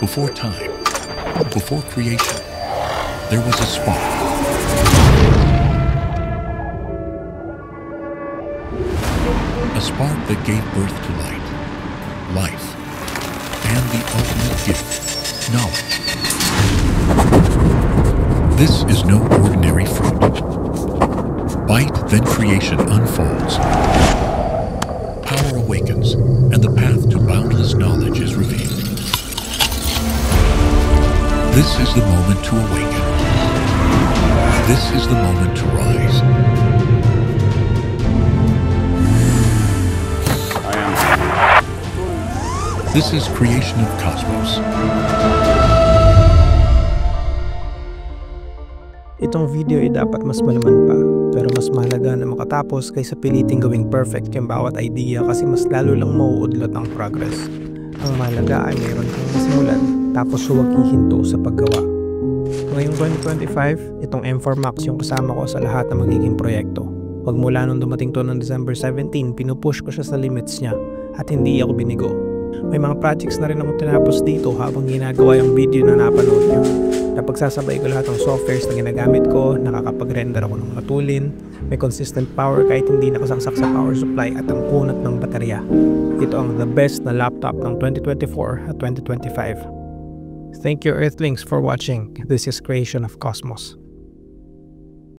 Before time, before creation, there was a spark. A spark that gave birth to light, life, and the ultimate gift, knowledge. This is no ordinary fruit. Bite, then creation unfolds. Power awakens, and the path to boundless knowledge is revealed. This is the moment to awaken. This is the moment to rise. This is creation of cosmos. Itong video ay dapat mas malaman pa, pero mas mahalaga na makatapos kaysa piliting gawing perfect yung bawat idea kasi mas lalo lang mauudlot ang progress. Ang mahalaga ay mayroon kang masimulan, tapos huwag hihinto sa paggawa. Ngayong 2025, itong M4 Max yung kasama ko sa lahat ng magiging proyekto. Wag mula nung dumating to ng December 17, pinupush ko siya sa limits niya at hindi ako binigo. May mga projects na rin akong tinapos dito habang ginagawa yung video na napanood nyo. Napagsasabay ko lahat ng softwares na ginagamit ko, nakakapag-render ako ng matulin, may consistent power kahit hindi nakasaksak sa power supply at ang punat ng baterya. Ito ang the best na laptop ng 2024 at 2025. Thank you Earthlings for watching. This is Creation of Cosmos.